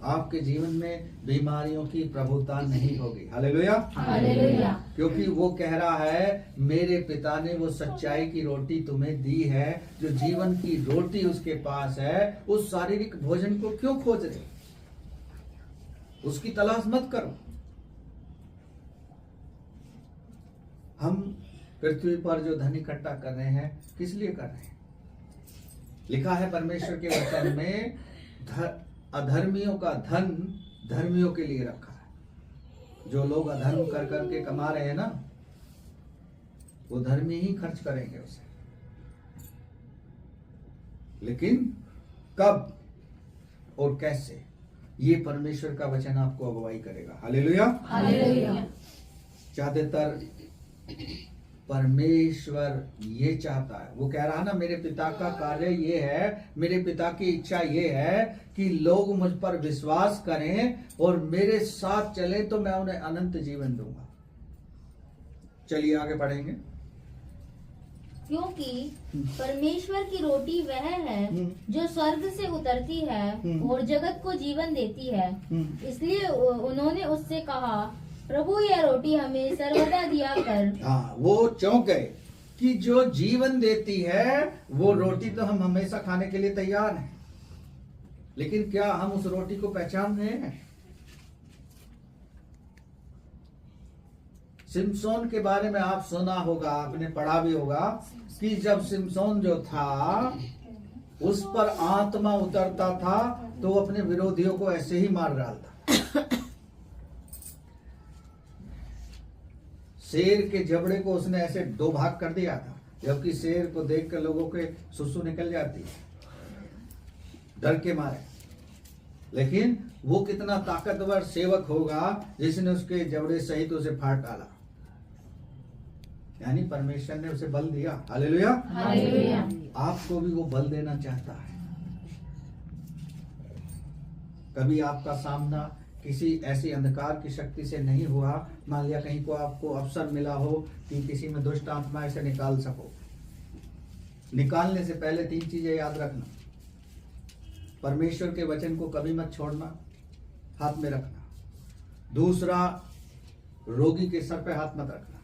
आपके जीवन में बीमारियों की प्रभुता नहीं होगी। Hallelujah, hallelujah. क्योंकि वो कह रहा है मेरे पिता ने वो सच्चाई की रोटी तुम्हें दी है, जो जीवन की रोटी उसके पास है। उस शारीरिक भोजन को क्यों खोज रहे? उसकी तलाश मत करो। हम पृथ्वी पर जो धन इकट्ठा कर रहे हैं किस लिए कर रहे हैं? लिखा है परमेश्वर के वचन में, अधर्मियों का धन धर्मियों के लिए रखा है। जो लोग अधर्म कर करके कमा रहे हैं ना, वो धर्मी ही खर्च करेंगे उसे। लेकिन कब और कैसे, ये परमेश्वर का वचन आपको अगुवाई करेगा। Hallelujah, hallelujah. ज्यादातर परमेश्वर ये चाहता है, वो कह रहा है ना, मेरे पिता का कार्य ये है, मेरे पिता की इच्छा ये है कि लोग मुझ पर विश्वास करें और मेरे साथ चलें तो मैं उन्हें अनंत जीवन दूंगा। चलिए आगे बढ़ेंगे। क्योंकि परमेश्वर की रोटी वह है जो स्वर्ग से उतरती है और जगत को जीवन देती है। इसलिए उन्होंने उससे कहा, प्रभु यह रोटी हमें सर्वदा दिया कर। हाँ, वो चौंक गए कि जो जीवन देती है वो रोटी तो हम हमेशा खाने के लिए तैयार हैं, लेकिन क्या हम उस रोटी को पहचान रहे हैं? सिमसोन के बारे में आप सुना होगा, आपने पढ़ा भी होगा कि जब सिमसोन जो था उस पर आत्मा उतरता था तो वो अपने विरोधियों को ऐसे ही मार डालता। शेर के जबड़े को उसने ऐसे 2 भाग कर दिया था, जबकि शेर को देखकर लोगों के सुसु निकल जाती है डर के मारे। लेकिन वो कितना ताकतवर सेवक होगा जिसने उसके जबड़े सहित उसे फाड़ डाला। यानी परमेश्वर ने उसे बल दिया। Hallelujah, hallelujah. आपको भी वो बल देना चाहता है। कभी आपका सामना किसी ऐसी अंधकार की शक्ति से नहीं हुआ, मान लिया कहीं को आपको अवसर मिला हो कि किसी में दुष्ट आत्मा से निकाल सको। निकालने से पहले 3 चीजें याद रखना। परमेश्वर के वचन को कभी मत छोड़ना, हाथ में रखना। दूसरा, रोगी के सर पे हाथ मत रखना,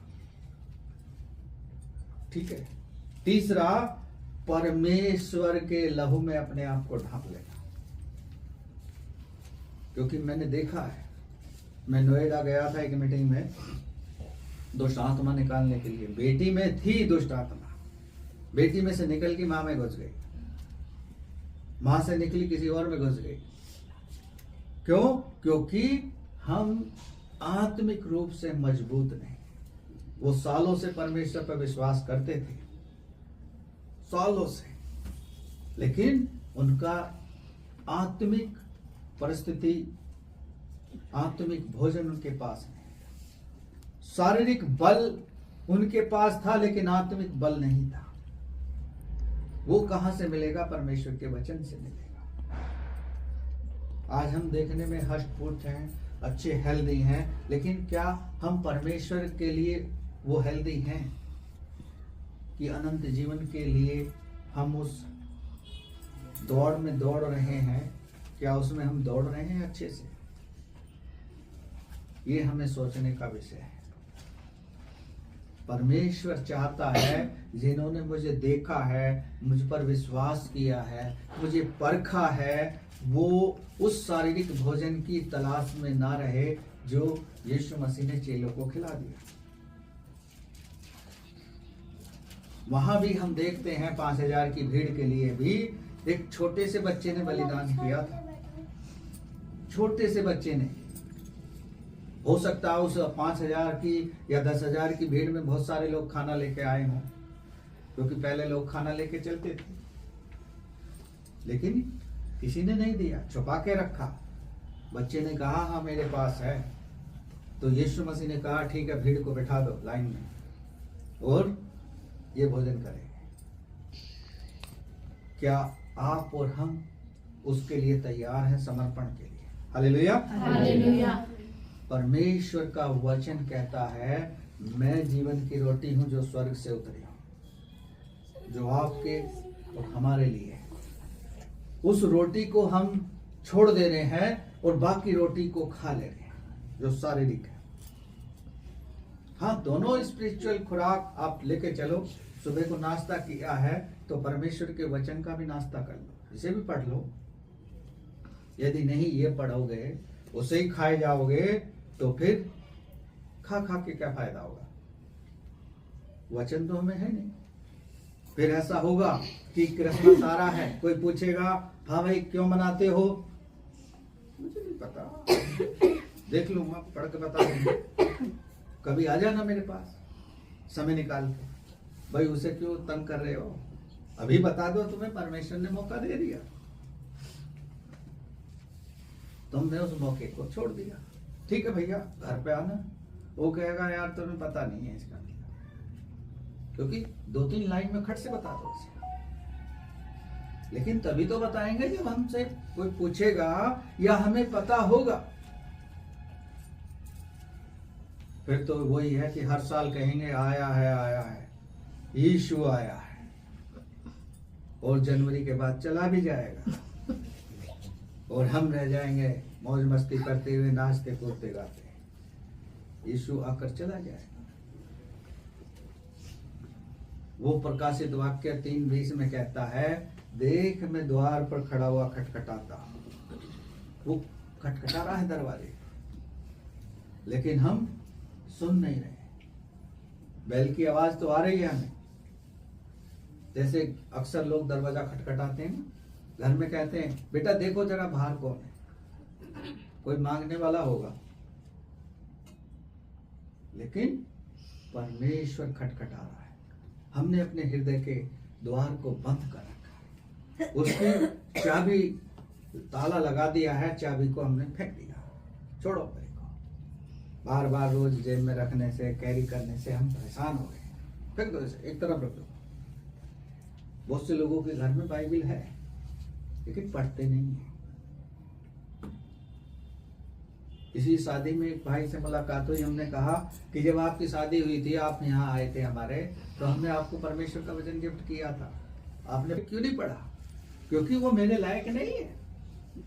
ठीक है। तीसरा, परमेश्वर के लहू में अपने आप को ढांप लेना। क्योंकि मैंने देखा है, मैं नोएडा गया था एक मीटिंग में दुष्ट आत्मा निकालने के लिए। बेटी में थी दुष्ट आत्मा, बेटी में से निकल के मां में घुस गई, मां से निकली किसी और में घुस गई। क्यों? क्योंकि हम आत्मिक रूप से मजबूत नहीं। वो सालों से परमेश्वर पर विश्वास करते थे, सालों से, लेकिन उनका आत्मिक परिस्थिति, आत्मिक भोजन उनके पास नहीं। शारीरिक बल उनके पास था लेकिन आत्मिक बल नहीं था। वो कहां से मिलेगा? परमेश्वर के वचन से मिलेगा। आज हम देखने में हष्ट-पुष्ट हैं, अच्छे हेल्दी हैं, लेकिन क्या हम परमेश्वर के लिए वो हेल्दी हैं कि अनंत जीवन के लिए हम उस दौड़ में दौड़ रहे हैं? क्या उसमें हम दौड़ रहे हैं अच्छे से? ये हमें सोचने का विषय है। परमेश्वर चाहता है जिन्होंने मुझे देखा है, मुझ पर विश्वास किया है, मुझे परखा है, वो उस शारीरिक भोजन की तलाश में ना रहे जो यीशु मसीह ने चेलों को खिला दिया। वहां भी हम देखते हैं 5000 की भीड़ के लिए भी एक छोटे से बच्चे ने बलिदान किया था। छोटे से बच्चे ने, हो सकता है उस 5000 की या 10,000 की भीड़ में बहुत सारे लोग खाना लेके आए हों, क्योंकि पहले लोग खाना लेके चलते थे, लेकिन किसी ने नहीं दिया, छुपा के रखा। बच्चे ने कहा हाँ मेरे पास है, तो यीशु मसीह ने कहा ठीक है, भीड़ को बैठा दो लाइन में और ये भोजन करेंगे। क्या आप और हम उसके लिए तैयार हैं, समर्पण के लिए? Hallelujah, hallelujah. परमेश्वर का वचन कहता है मैं जीवन की रोटी हूं जो स्वर्ग से उतरी हूं, जो आपके और हमारे लिए है। उस रोटी को हम छोड़ दे रहे हैं और बाकी रोटी को खा ले रहे हैं जो शारीरिक है। हाँ, दोनों स्पिरिचुअल खुराक आप लेके चलो। सुबह को नाश्ता किया है तो परमेश्वर के वचन का भी नाश्ता कर लो, इसे भी पढ़ लो। यदि नहीं ये पढ़ोगे, उसे ही खाए जाओगे, तो फिर खा खा के क्या फायदा होगा? वचन तो हमें है नहीं। फिर ऐसा होगा कि क्रिसमस आ रहा है, कोई पूछेगा हाँ भाई क्यों मनाते हो? मुझे नहीं पता, देख लूंगा, पढ़ के बता दूंगा। कभी आ जाना मेरे पास समय निकाल के। भाई उसे क्यों तंग कर रहे हो? अभी बता दो, तुम्हें परमेश्वर ने मौका दे दिया, तुमने उस मौके को छोड़ दिया। ठीक है भैया, घर पे आना। वो कहेगा यार तुम्हें पता नहीं है इसका, क्योंकि 2-3 लाइन में खट से बता दो उसे। लेकिन तभी तो बताएंगे जब हमसे कोई पूछेगा या हमें पता होगा। फिर तो वही है कि हर साल कहेंगे आया है, यीशु आया है, और जनवरी के बाद चला भी जाएगा और हम रह जाएंगे मौज मस्ती करते हुए, नाचते कूदते गाते। यीशु आकर चला जाएगा। वो प्रकाशित वाक्य 3:20 में कहता है, देख मैं द्वार पर खड़ा हुआ खटखटाता हूं। वो खटखटा रहा है दरवाजे, लेकिन हम सुन नहीं रहे। बैल की आवाज तो आ रही है हमें, जैसे अक्सर लोग दरवाजा खटखटाते हैं ना, घर में कहते हैं बेटा देखो जरा बाहर कौन है, कोई मांगने वाला होगा। लेकिन परमेश्वर खटखटा रहा है। हमने अपने हृदय के द्वार को बंद कर रखा है, उसकी चाबी ताला लगा दिया है, चाबी को हमने फेंक दिया। छोड़ो भाई को, बार बार रोज जेब में रखने से, कैरी करने से हम परेशान हो गए। फेंक दो इसे, एक तरफ रख दो। बहुत से लोगों के घर में बाइबल है लेकिन पढ़ते नहीं है। इसी शादी में एक भाई से मुलाकात हुई, हमने कहा कि जब आपकी शादी हुई थी, आप यहाँ आए थे हमारे, तो हमने आपको परमेश्वर का वचन गिफ्ट किया था, आपने क्यों नहीं पढ़ा? क्योंकि वो मेरे लायक नहीं है।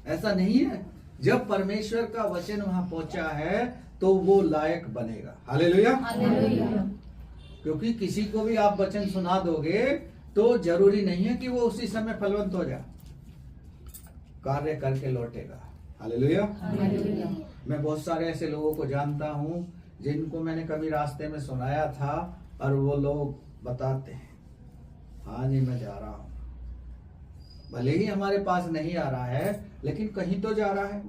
ऐसा नहीं है, जब परमेश्वर का वचन वहां पहुंचा है तो वो लायक बनेगा। Hallelujah, hallelujah. क्योंकि किसी को भी आप वचन सुना दोगे तो जरूरी नहीं है कि वो उसी समय फलवंत हो जाए, कार्य करके लौटेगा। हालेलुया। मैं बहुत सारे ऐसे लोगों को जानता हूं जिनको मैंने कभी रास्ते में सुनाया था और वो लोग बताते हैं हाँ जी मैं जा रहा हूं, भले ही हमारे पास नहीं आ रहा है लेकिन कहीं तो जा रहा है।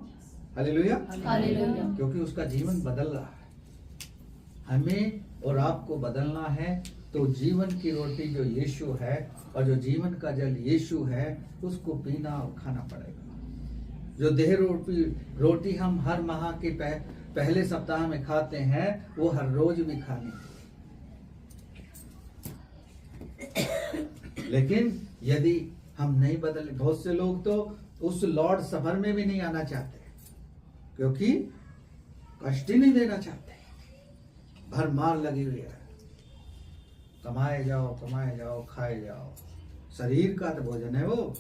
Hallelujah, hallelujah. क्योंकि उसका जीवन बदल रहा है। हमें और आपको बदलना है तो जीवन की रोटी जो यीशु है और जो जीवन का जल यीशु है उसको पीना और खाना पड़ेगा। जो देह रोटी हम हर माह के पहले सप्ताह में खाते हैं वो हर रोज भी खानी है। लेकिन यदि हम नहीं बदले, बहुत से लोग तो उस लॉर्ड सफर में भी नहीं आना चाहते क्योंकि कष्ट ही नहीं देना चाहते, भरमार लगी हुई है, कमाए जाओ खाए जाओ, शरीर का तो भोजन है वो।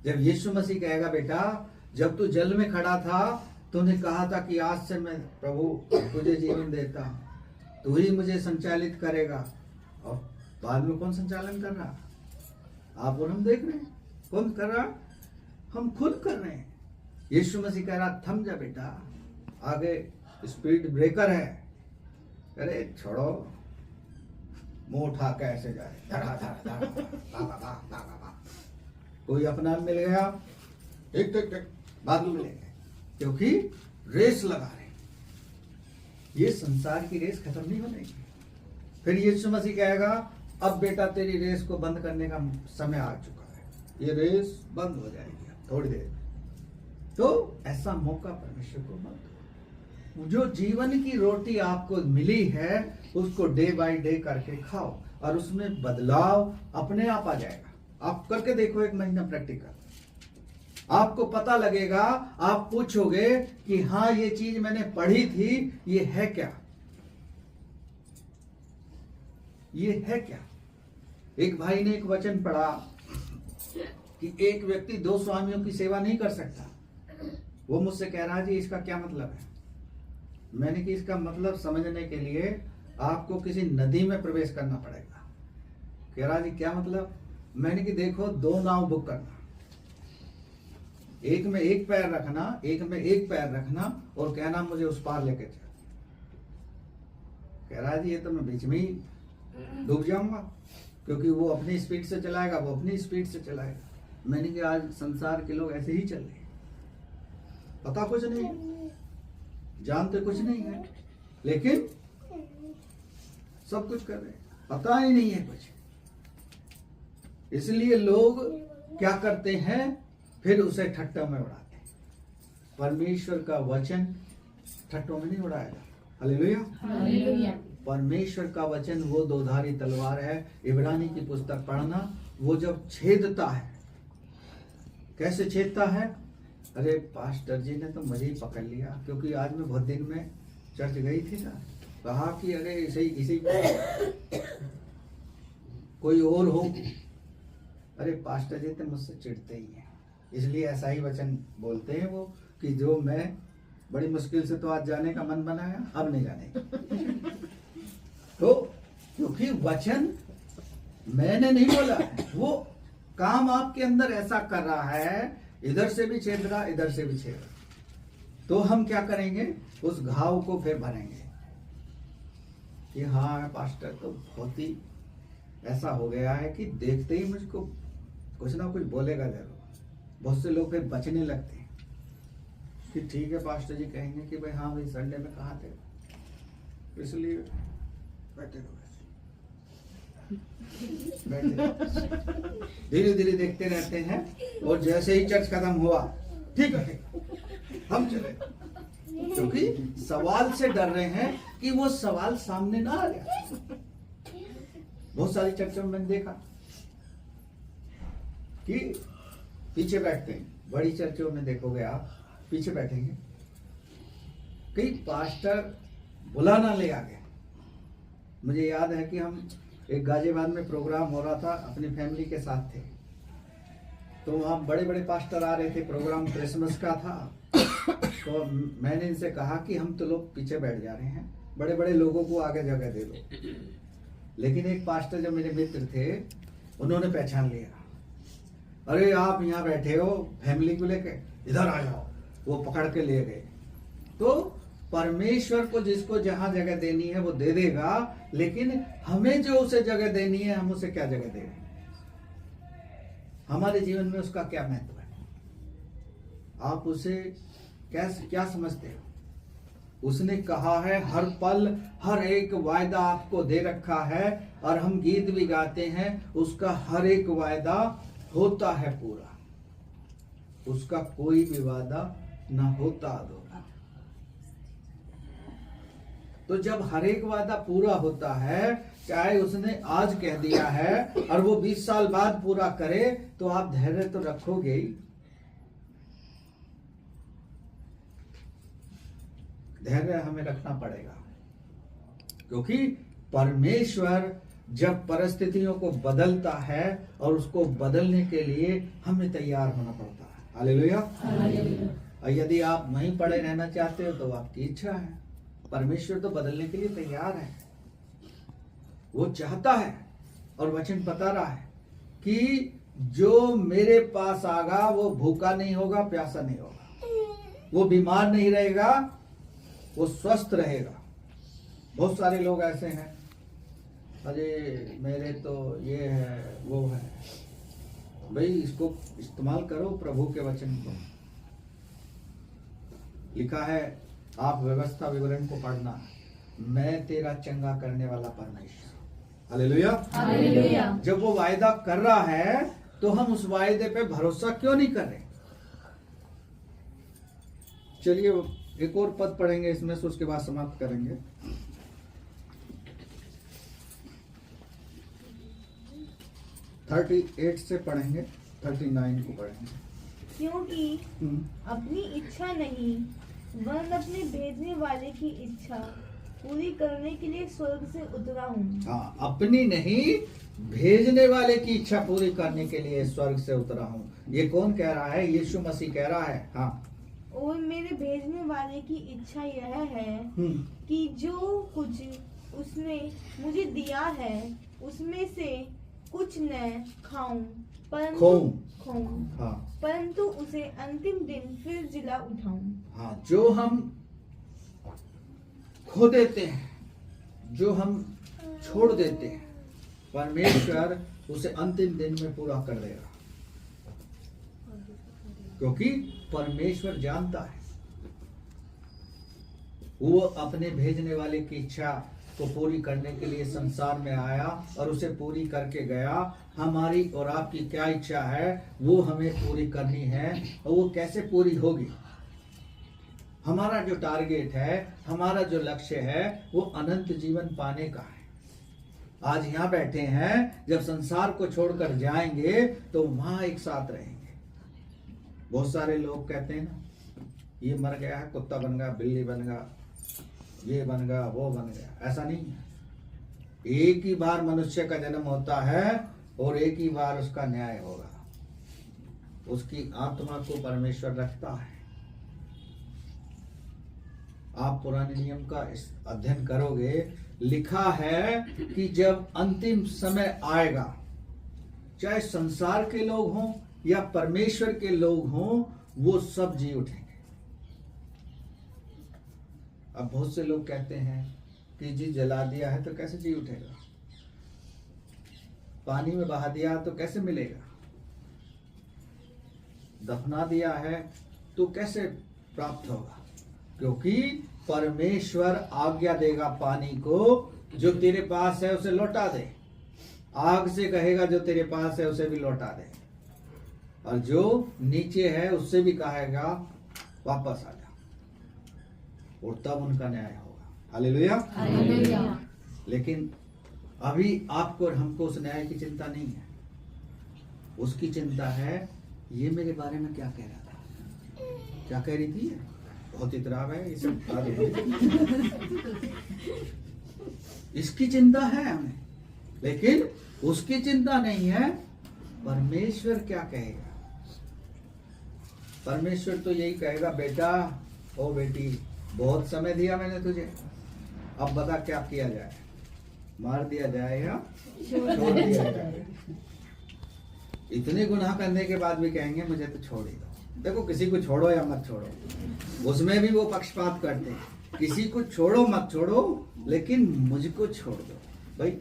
जब यीशु मसीह कहेगा बेटा जब तू जल में खड़ा था तूने कहा था कि आज से मैं प्रभु तुझे जीवन देता हूं, तू ही मुझे संचालित करेगा। और बाद में कौन संचालन कर रहा? आप और हम देख रहे हैं। कौन कर रहा? हम खुद कर रहे हैं। यीशु मसीह कह रहा थम जा बेटा, आगे स्पीड ब्रेकर है। अरे छोड़ो, मुंह उठा के ऐसे जाए, धड़ा धड़ा धड़ा धड़ा। कोई अपना मिल गया, टिक टिक टिक, बाद में मिलेंगे, क्योंकि रेस लगा रहे। ये संसार की रेस खत्म नहीं होने की। फिर यीशु मसीह कहेगा अब बेटा तेरी रेस को बंद करने का समय आ चुका है, ये रेस बंद हो जाएगी थोड़ी देर में। तो ऐसा मौका परमेश्वर को मत दो। जो जीवन की रोटी आपको मिली है उसको डे बाय डे करके खाओ, और उसमें बदलाव अपने आप आ जाएगा। आप करके देखो 1 महीना प्रैक्टिकल, आपको पता लगेगा। आप पूछोगे कि हाँ ये चीज मैंने पढ़ी थी, ये है क्या, ये है क्या। एक भाई ने एक वचन पढ़ा कि एक व्यक्ति 2 स्वामियों की सेवा नहीं कर सकता। वो मुझसे कह रहा है जी इसका क्या मतलब है। मैंने कि इसका मतलब समझने के लिए आपको किसी नदी में प्रवेश करना पड़ेगा। कह रहा जी क्या मतलब। मैंने कि देखो 2 नाव बुक करना, एक में एक पैर रखना, एक में एक पैर रखना, और कहना मुझे उस पार लेके चल। कह रहा जी ये तो मैं बीच में ही डूब जाऊंगा, क्योंकि वो अपनी स्पीड से चलाएगा, वो अपनी स्पीड से चलाएगा। मैंने कि आज संसार के लोग ऐसे ही चल रहे, पता कुछ नहीं, जानते कुछ नहीं है, लेकिन सब कुछ कर रहे हैं, पता ही नहीं है कुछ। इसलिए लोग क्या करते हैं, फिर उसे ठट्टा में उड़ाते हैं। परमेश्वर का वचन ठट्टों में नहीं उड़ाएगा। हालेलुया। परमेश्वर का वचन वो 2-धारी तलवार है। इब्रानी की पुस्तक पढ़ना, वो जब छेदता है, कैसे छेदता है। अरे पास्टर जी ने तो मुझे ही पकड़ लिया, क्योंकि आज मैं बहुत दिन में चर्च गई थी ना, कहा कि अरे इसी कोई और हो। अरे पास्टर जी तो मुझसे चिढ़ते ही हैं, इसलिए ऐसा ही वचन बोलते हैं वो, कि जो मैं बड़ी मुश्किल से तो आज जाने का मन बनाया, अब नहीं जाने। तो क्योंकि वचन मैंने नहीं बोला, वो काम आपके अंदर ऐसा कर रहा है, इधर से भी छेद रहा, इधर से भी छेद रहा। तो हम क्या करेंगे, उस घाव को फिर भरेंगे कि हाँ पास्टर तो बहुत ही ऐसा हो गया है कि देखते ही मुझको कुछ ना कुछ बोलेगा जरूर। बहुत से लोग फिर बचने लगते हैं कि ठीक है पास्टर जी कहेंगे कि भाई हाँ भाई संडे में कहाँ थे, इसलिए बैठे रहो, धीरे धीरे देखते रहते हैं। और जैसे ही चर्च खत्म हुआ, ठीक है हम चले, क्योंकि सवाल से डर रहे हैं कि वो सवाल सामने ना आ जाए। बहुत सारी चर्चों में मैंने देखा कि पीछे बैठते हैं, बड़ी चर्चों में देखोगे आप पीछे बैठेंगे, कई पास्टर बुलाना ले आ गए। मुझे याद है कि हम एक गाजियाबाद में प्रोग्राम हो रहा था, अपनी फैमिली के साथ थे, तो वहाँ बड़े बड़े पास्टर आ रहे थे, प्रोग्राम क्रिसमस का था। तो मैंने इनसे कहा कि हम तो लोग पीछे बैठ जा रहे हैं, बड़े बड़े लोगों को आगे जगह दे दो। लेकिन एक पास्टर जो मेरे मित्र थे, उन्होंने पहचान लिया, अरे आप यहाँ बैठे हो फैमिली को लेके, इधर आ जाओ। वो पकड़ के ले गए। तो परमेश्वर को जिसको जहां जगह देनी है वो दे देगा, लेकिन हमें जो उसे जगह देनी है, हम उसे क्या जगह देंगे, हमारे जीवन में उसका क्या महत्व है, आप उसे क्या समझते हो। उसने कहा है हर पल हर एक वायदा आपको दे रखा है, और हम गीत भी गाते हैं, उसका हर एक वायदा होता है पूरा, उसका कोई भी वादा ना होता अधूरा। तो जब हर एक वादा पूरा होता है, चाहे उसने आज कह दिया है और वो 20 साल बाद पूरा करे, तो आप धैर्य तो रखोगे ही। धैर्य हमें रखना पड़ेगा, क्योंकि परमेश्वर जब परिस्थितियों को बदलता है, और उसको बदलने के लिए हमें तैयार होना पड़ता है। हालेलुया। और यदि आप वहीं पड़े रहना चाहते हो तो आपकी इच्छा है, परमेश्वर तो बदलने के लिए तैयार है। वो चाहता है और वचन बता रहा है कि जो मेरे पास आगा वो भूखा नहीं होगा, प्यासा नहीं होगा, वो बीमार नहीं रहेगा, वो स्वस्थ रहेगा। बहुत सारे लोग ऐसे हैं, अरे मेरे तो ये है वो है। भाई इसको इस्तेमाल करो प्रभु के वचन को। लिखा है, आप व्यवस्था विवरण को पढ़ना, मैं तेरा चंगा करने वाला परमेश्वर। Hallelujah, hallelujah. जब वो वायदा कर रहा है तो हम उस वायदे पे भरोसा क्यों नहीं कर रहे? चलिए एक और पद पढ़ेंगे इसमें से, उसके बाद समाप्त करेंगे। (38) से पढ़ेंगे, 39 को पढ़ेंगे। क्योंकि अपनी इच्छा नहीं वरन अपने भेजने वाले की इच्छा पूरी करने के लिए स्वर्ग से उतरा हूँ। हाँ, अपनी नहीं, भेजने वाले की इच्छा पूरी करने के लिए स्वर्ग से उतरा हूँ। ये कौन कह रहा है? यीशु मसीह कह रहा है। हाँ, और मेरे भेजने वाले की इच्छा यह है कि जो कुछ उसने मुझे दिया है उसमें से कुछ न खाऊं परंतु उसे अंतिम दिन फिर जिला उठाऊं। हाँ, जो हम खो देते हैं, जो हम छोड़ देते हैं, परमेश्वर उसे अंतिम दिन में पूरा कर देगा, क्योंकि परमेश्वर जानता है वो अपने भेजने वाले की इच्छा को पूरी करने के लिए संसार में आया और उसे पूरी करके गया। हमारी और आपकी क्या इच्छा है वो हमें पूरी करनी है, और वो कैसे पूरी होगी? हमारा जो टारगेट है, हमारा जो लक्ष्य है, वो अनंत जीवन पाने का है। आज यहाँ बैठे हैं, जब संसार को छोड़कर जाएंगे तो वहां एक साथ रहेंगे। बहुत सारे लोग कहते हैं ना, ये मर गया है, कुत्ता बन गया, बिल्ली बन गया, ये बन गया, वो बन गया। ऐसा नहीं है। एक ही बार मनुष्य का जन्म होता है और एक ही बार उसका न्याय होगा। उसकी आत्मा को परमेश्वर रखता है। आप पुराने नियम का अध्ययन करोगे, लिखा है कि जब अंतिम समय आएगा, चाहे संसार के लोग हों या परमेश्वर के लोग हों, वो सब जी उठेंगे। अब बहुत से लोग कहते हैं कि जी जला दिया है तो कैसे जी उठेगा, पानी में बहा दिया तो कैसे मिलेगा, दफना दिया है तो कैसे प्राप्त होगा? क्योंकि परमेश्वर आज्ञा देगा पानी को, जो तेरे पास है उसे लौटा दे। आग से कहेगा जो तेरे पास है उसे भी लौटा दे, और जो नीचे है उससे भी कहेगा वापस आ जा, और तब उनका न्याय होगा। Hallelujah, hallelujah. लेकिन अभी आपको और हमको उस न्याय की चिंता नहीं है। उसकी चिंता है ये मेरे बारे में क्या कह रहा था, क्या कह रही थी, बहुत इतराब है ये सब। इसकी चिंता है हमें, लेकिन उसकी चिंता नहीं है परमेश्वर क्या कहेगा। परमेश्वर तो यही कहेगा, बेटा ओ बेटी, बहुत समय दिया मैंने तुझे, अब बता क्या किया जाए, मार दिया जाए या छोड़ दिया जाए। इतने गुनाह करने के बाद भी कहेंगे मुझे तो छोड़ ही दो। देखो, किसी को छोड़ो या मत छोड़ो, उसमें भी वो पक्षपात करते हैं। किसी को छोड़ो मत छोड़ो, लेकिन मुझको छोड़ दो। भाई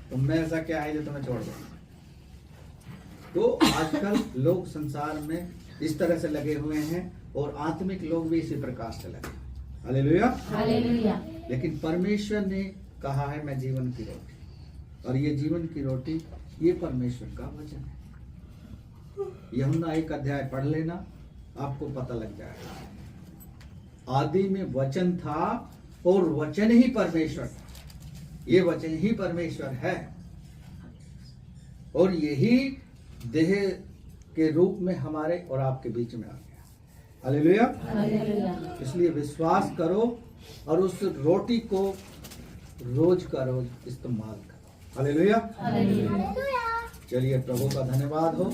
तुम में ऐसा क्या है जो तुम्हें छोड़ दो? तो आजकल लोग संसार में इस तरह से लगे हुए हैं, और आत्मिक लोग भी इसी प्रकार से लगे। Hallelujah, hallelujah. लेकिन परमेश्वर ने कहा है मैं जीवन की रोटी, और ये जीवन की रोटी ये परमेश्वर का वचन है। यूहन्ना 1 अध्याय पढ़ लेना, आपको पता लग जाएगा। आदि में वचन था और वचन ही परमेश्वर था। ये वचन ही परमेश्वर है, और यही देह के रूप में हमारे और आपके बीच में आ गया। Hallelujah, hallelujah. इसलिए विश्वास करो और उस रोटी को रोज का रोज इस्तेमाल करो। Hallelujah, hallelujah. चलिए प्रभु का धन्यवाद हो।